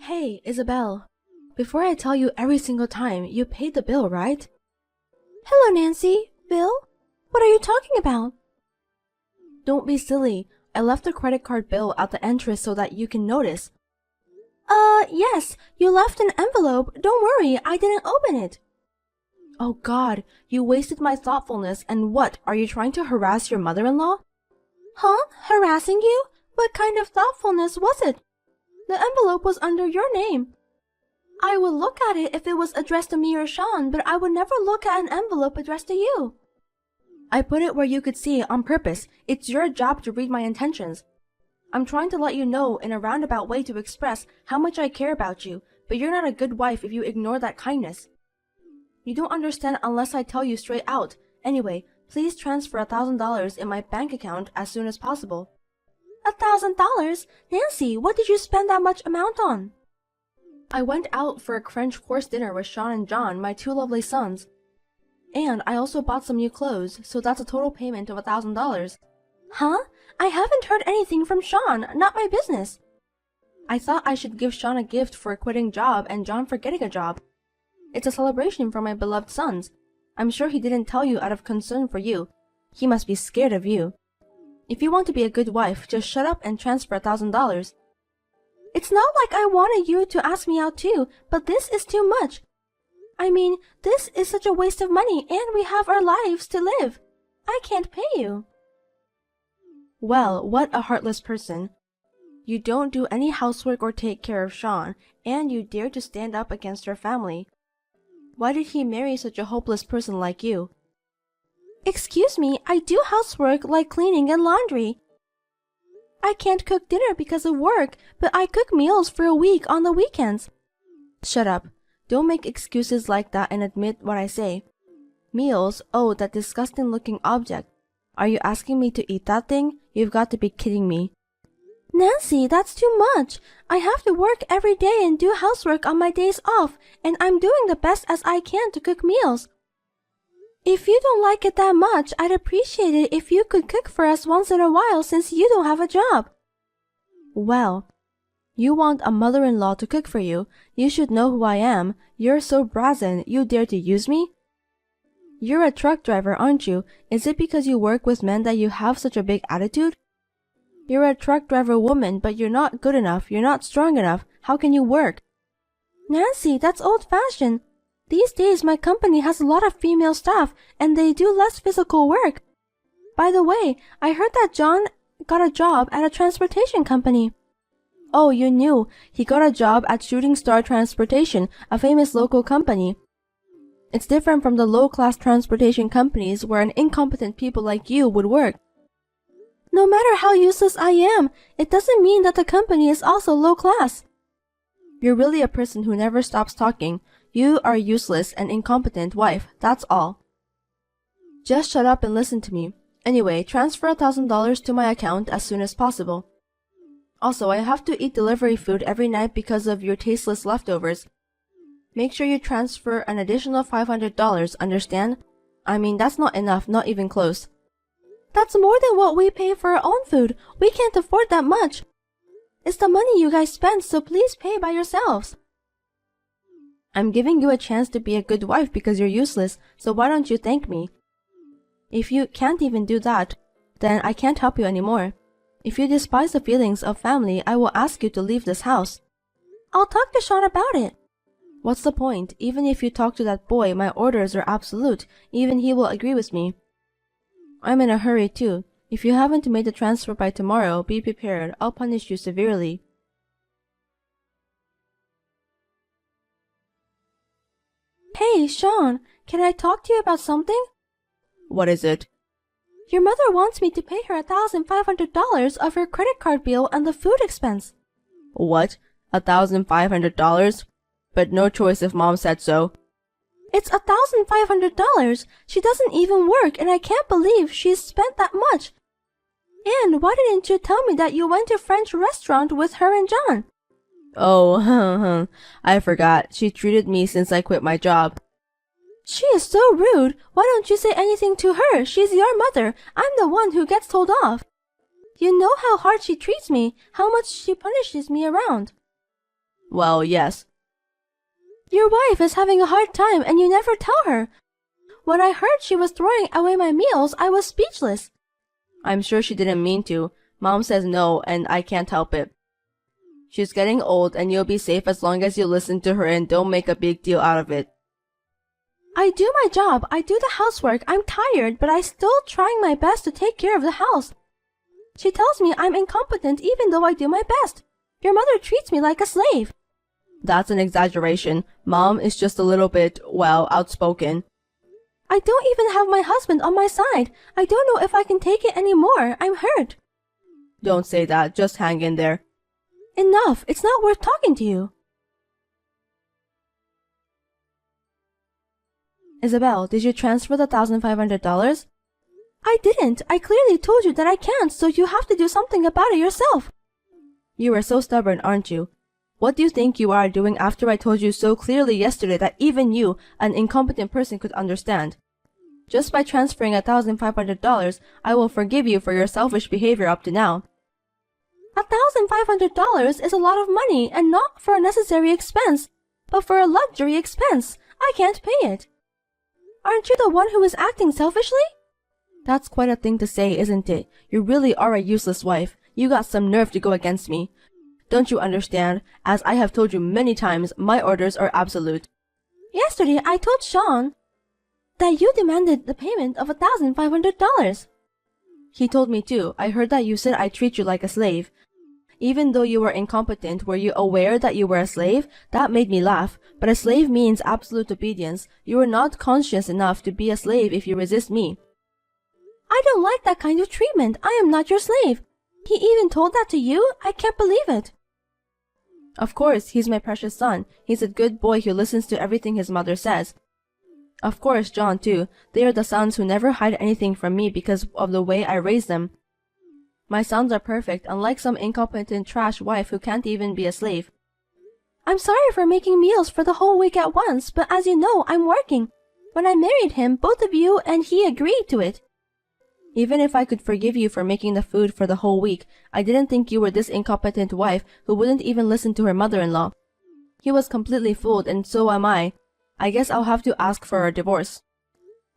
Hey, Isabel. Before I tell you every single time, you paid the bill, right? Hello, Nancy. Bill? What are you talking about? Don't be silly. I left the credit card bill at the entrance so that you can notice. Yes. You left an envelope. Don't worry, I didn't open it. Oh God, you wasted my thoughtfulness, and what, are you trying to harass your mother-in-law? Huh? Harassing you? What kind of thoughtfulness was it? The envelope was under your name. I would look at it if it was addressed to me or Sean, but I would never look at an envelope addressed to you. I put it where you could see it on purpose. It's your job to read my intentions. I'm trying to let you know in a roundabout way to express how much I care about you, but you're not a good wife if you ignore that kindness. You don't understand unless I tell you straight out. Anyway, please transfer $1,000 in my bank account as soon as possible. $1,000? Nancy, what did you spend that much amount on? I went out for a French course dinner with Sean and John, my two lovely sons. And I also bought some new clothes, so that's a total payment of $1,000. Huh? I haven't heard anything from Sean. Not my business. I thought I should give Sean a gift for quitting job and John for getting a job. It's a celebration for my beloved sons. I'm sure he didn't tell you out of concern for you. He must be scared of you. If you want to be a good wife, just shut up and transfer $1,000. It's not like I wanted you to ask me out too, but this is too much. I mean, this is such a waste of money, and we have our lives to live. I can't pay you. Well, what a heartless person. You don't do any housework or take care of Sean, and you dare to stand up against your family. Why did he marry such a hopeless person like you? Excuse me, I do housework like cleaning and laundry. I can't cook dinner because of work, but I cook meals for a week on the weekends. Shut up. Don't make excuses like that and admit what I say. Meals? Oh, that disgusting-looking object. Are you asking me to eat that thing? You've got to be kidding me. Nancy, that's too much. I have to work every day and do housework on my days off, and I'm doing the best as I can to cook meals. If you don't like it that much, I'd appreciate it if you could cook for us once in a while since you don't have a job. Well, you want a mother-in-law to cook for you. You should know who I am. You're so brazen, you dare to use me? You're a truck driver, aren't you? Is it because you work with men that you have such a big attitude? You're a truck driver woman, but you're not good enough. You're not strong enough. How can you work? Nancy, that's old-fashioned. These days, my company has a lot of female staff, and they do less physical work. By the way, I heard that John got a job at a transportation company. Oh, you knew. He got a job at Shooting Star Transportation, a famous local company. It's different from the low-class transportation companies where an incompetent people like you would work. No matter how useless I am, it doesn't mean that the company is also low-class. You're really a person who never stops talking. You are a useless and incompetent wife, that's all. Just shut up and listen to me. Anyway, transfer $1,000 to my account as soon as possible. Also, I have to eat delivery food every night because of your tasteless leftovers. Make sure you transfer an additional $500, understand? I mean, that's not enough, not even close. That's more than what we pay for our own food. We can't afford that much. It's the money you guys spend, so please pay by yourselves. I'm giving you a chance to be a good wife because you're useless, so why don't you thank me? If you can't even do that, then I can't help you anymore. If you despise the feelings of family, I will ask you to leave this house. I'll talk to Sean about it. What's the point? Even if you talk to that boy, my orders are absolute. Even he will agree with me. I'm in a hurry too. If you haven't made the transfer by tomorrow, be prepared. I'll punish you severely. Hey, Sean, can I talk to you about something? What is it? Your mother wants me to pay her $1,500 of her credit card bill and the food expense. What? $1,500? But no choice if Mom said so. It's $1,500. She doesn't even work, and I can't believe she's spent that much. And why didn't you tell me that you went to a French restaurant with her and John? Oh, I forgot. She treated me since I quit my job. She is so rude. Why don't you say anything to her? She's your mother. I'm the one who gets told off. You know how hard she treats me, how much she punishes me around. Well, yes. Your wife is having a hard time and you never tell her. When I heard she was throwing away my meals, I was speechless. I'm sure she didn't mean to. Mom says no, and I can't help it. She's getting old, and you'll be safe as long as you listen to her and don't make a big deal out of it. I do my job. I do the housework. I'm tired, but I'm still trying my best to take care of the house. She tells me I'm incompetent even though I do my best. Your mother treats me like a slave. That's an exaggeration. Mom is just a little bit, well, outspoken. I don't even have my husband on my side. I don't know if I can take it anymore. I'm hurt. Don't say that. Just hang in there. Enough. It's not worth talking to you. Isabel, did you transfer the $1,500? I didn't. I clearly told you that I can't, so you have to do something about it yourself. You are so stubborn, aren't you? What do you think you are doing after I told you so clearly yesterday that even you, an incompetent person, could understand? Just by transferring $1,500, I will forgive you for your selfish behavior up to now. $1,500 is a lot of money, and not for a necessary expense, but for a luxury expense. I can't pay it. Aren't you the one who is acting selfishly? That's quite a thing to say, isn't it? You really are a useless wife. You got some nerve to go against me. Don't you understand? As I have told you many times, my orders are absolute. Yesterday I told Sean that you demanded the payment of $1,500. He told me too. I heard that you said I treat you like a slave. Even though you were incompetent, were you aware that you were a slave? That made me laugh. But a slave means absolute obedience. You are not conscious enough to be a slave if you resist me. I don't like that kind of treatment. I am not your slave. He even told that to you? I can't believe it. Of course, he's my precious son. He's a good boy who listens to everything his mother says. Of course, John too. They are the sons who never hide anything from me because of the way I raise them. My sons are perfect, unlike some incompetent trash wife who can't even be a slave. I'm sorry for making meals for the whole week at once, but as you know, I'm working. When I married him, both of you and he agreed to it. Even if I could forgive you for making the food for the whole week, I didn't think you were this incompetent wife who wouldn't even listen to her mother-in-law. He was completely fooled, and so am I. I guess I'll have to ask for a divorce.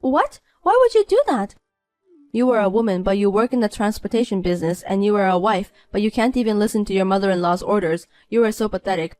What? Why would you do that? You are a woman, but you work in the transportation business, and you are a wife, but you can't even listen to your mother-in-law's orders. You are so pathetic.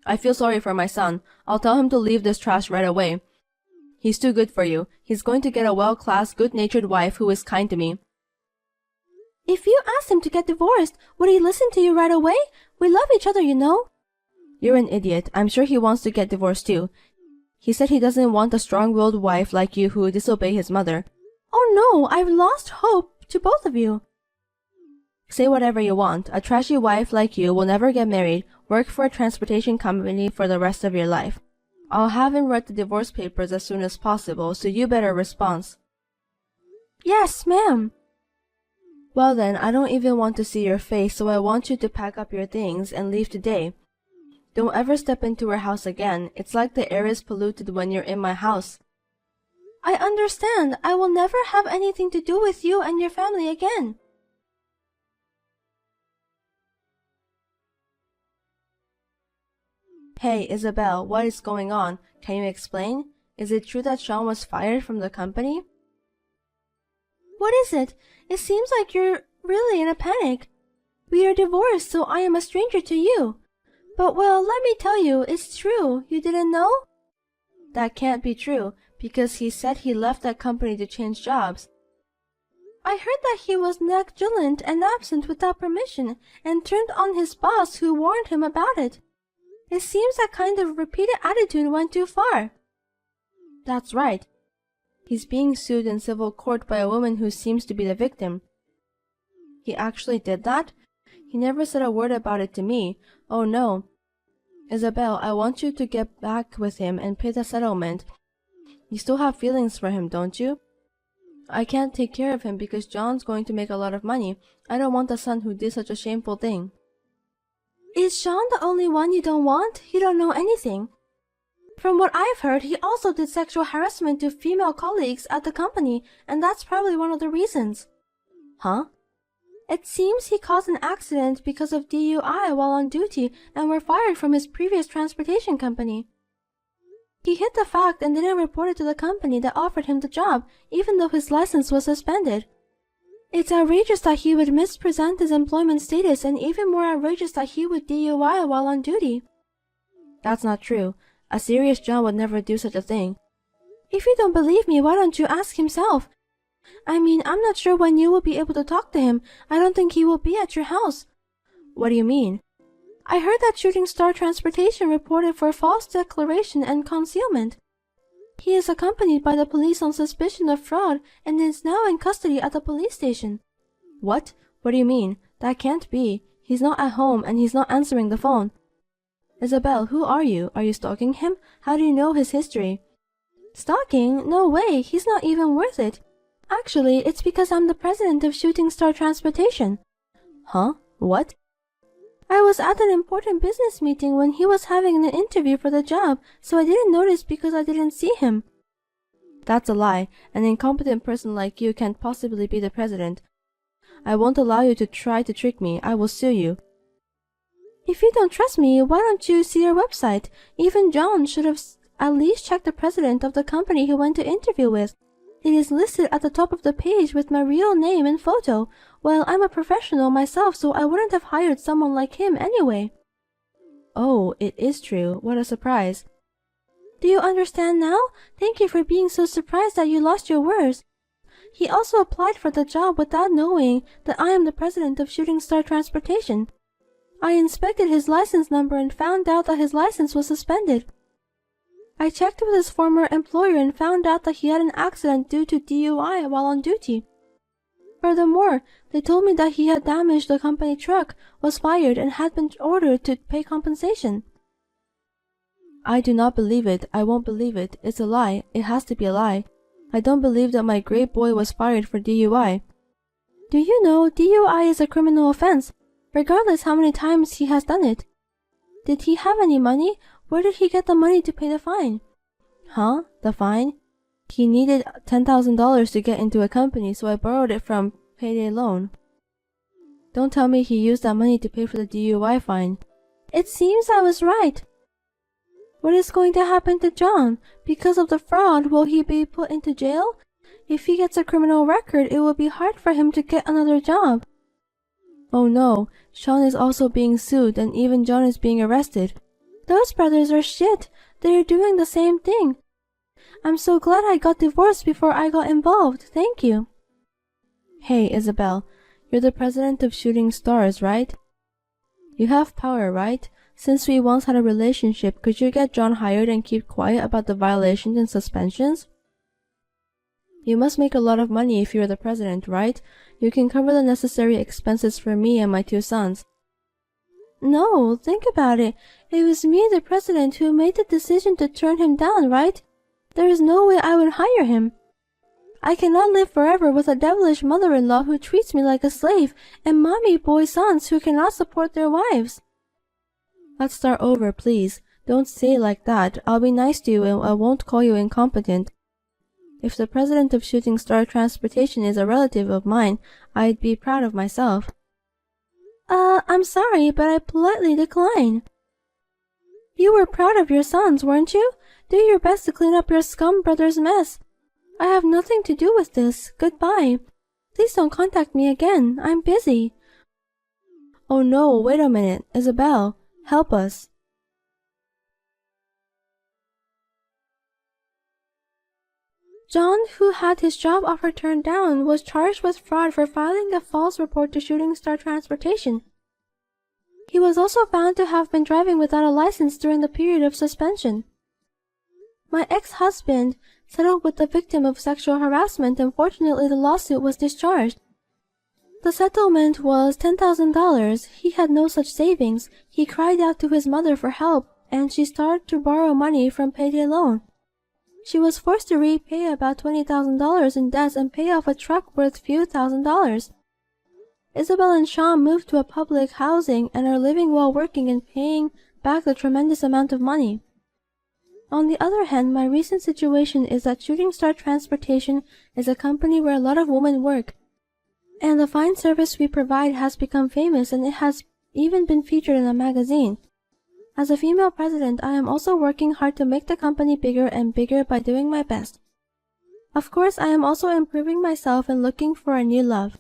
I feel sorry for my son. I'll tell him to leave this trash right away. He's too good for you. He's going to get a well-class, good-natured wife who is kind to me. If you asked him to get divorced, would he listen to you right away? We love each other, you know. You're an idiot. I'm sure he wants to get divorced too. He said he doesn't want a strong-willed wife like you who would disobey his mother. Oh no, I've lost hope to both of you. Say whatever you want. A trashy wife like you will never get married, work for a transportation company for the rest of your life. I'll have him write the divorce papers as soon as possible, so you better respond. Yes, ma'am. Well then, I don't even want to see your face, so I want you to pack up your things and leave today. Don't ever step into our house again. It's like the air is polluted when you're in my house. I understand. I will never have anything to do with you and your family again. Hey, Isabel, what is going on? Can you explain? Is it true that Sean was fired from the company? What is it? It seems like you're really in a panic. We are divorced, so I am a stranger to you. But well, let me tell you, it's true. You didn't know? That can't be true, because he said he left that company to change jobs. I heard that he was negligent and absent without permission, and turned on his boss who warned him about it. It seems that kind of repeated attitude went too far. That's right. He's being sued in civil court by a woman who seems to be the victim. He actually did that? He never said a word about it to me. Oh no. Isabel, I want you to get back with him and pay the settlement. You still have feelings for him, don't you? I can't take care of him because John's going to make a lot of money. I don't want a son who did such a shameful thing. Is Sean the only one you don't want? You don't know anything. From what I've heard, he also did sexual harassment to female colleagues at the company, and that's probably one of the reasons. Huh? It seems he caused an accident because of DUI while on duty and were fired from his previous transportation company. He hid the fact and didn't report it to the company that offered him the job, even though his license was suspended. It's outrageous that he would mispresent his employment status, and even more outrageous that he would DUI while on duty. That's not true. A serious John would never do such a thing. If you don't believe me, why don't you ask himself? I mean, I'm not sure when you will be able to talk to him. I don't think he will be at your house. What do you mean? I heard that Shooting Star Transportation reported for false declaration and concealment. He is accompanied by the police on suspicion of fraud and is now in custody at the police station. What? What do you mean? That can't be. He's not at home and he's not answering the phone. Isabel, who are you? Are you stalking him? How do you know his history? Stalking? No way. He's not even worth it. Actually, it's because I'm the president of Shooting Star Transportation. Huh? What? I was at an important business meeting when he was having an interview for the job, so I didn't notice because I didn't see him. That's a lie. An incompetent person like you can't possibly be the president. I won't allow you to try to trick me. I will sue you. If you don't trust me, why don't you see our website? Even John should have at least checked the president of the company he went to interview with. It is listed at the top of the page with my real name and photo. Well, I'm a professional myself, so I wouldn't have hired someone like him anyway. Oh, it is true. What a surprise. Do you understand now? Thank you for being so surprised that you lost your words. He also applied for the job without knowing that I am the president of Shooting Star Transportation. I inspected his license number and found out that his license was suspended. I checked with his former employer and found out that he had an accident due to DUI while on duty. Furthermore, they told me that he had damaged the company truck, was fired, and had been ordered to pay compensation. I do not believe it. I won't believe it. It's a lie. It has to be a lie. I don't believe that my great boy was fired for DUI. Do you know DUI is a criminal offense, regardless how many times he has done it? Did he have any money? Where did he get the money to pay the fine? Huh? The fine? He needed $10,000 to get into a company, so I borrowed it from payday loan. Don't tell me he used that money to pay for the DUI fine. It seems I was right. What is going to happen to John? Because of the fraud, will he be put into jail? If he gets a criminal record, it will be hard for him to get another job. Oh no, Sean is also being sued and even John is being arrested. Those brothers are shit. They're doing the same thing. I'm so glad I got divorced before I got involved. Thank you. Hey, Isabel, you're the president of Shooting Stars, right? You have power, right? Since we once had a relationship, could you get John hired and keep quiet about the violations and suspensions? You must make a lot of money if you're the president, right? You can cover the necessary expenses for me and my 2 sons. No, think about it. It was me, the president, who made the decision to turn him down, right? There is no way I would hire him. I cannot live forever with a devilish mother-in-law who treats me like a slave and mommy boy sons who cannot support their wives. Let's start over, please. Don't say it like that. I'll be nice to you and I won't call you incompetent. If the president of Shooting Star Transportation is a relative of mine, I'd be proud of myself. I'm sorry, but I politely decline. You were proud of your sons, weren't you? Do your best to clean up your scum brother's mess. I have nothing to do with this. Goodbye. Please don't contact me again. I'm busy. Oh no, wait a minute. Isabel, help us. John, who had his job offer turned down, was charged with fraud for filing a false report to Shooting Star Transportation. He was also found to have been driving without a license during the period of suspension. My ex-husband settled with the victim of sexual harassment and fortunately the lawsuit was discharged. The settlement was $10,000. He had no such savings. He cried out to his mother for help and she started to borrow money from payday loan. She was forced to repay about $20,000 in debts and pay off a truck worth few $1,000s. Isabel and Sean moved to a public housing and are living while working and paying back the tremendous amount of money. On the other hand, my recent situation is that Shooting Star Transportation is a company where a lot of women work. And the fine service we provide has become famous, and it has even been featured in a magazine. As a female president, I am also working hard to make the company bigger and bigger by doing my best. Of course, I am also improving myself and looking for a new love.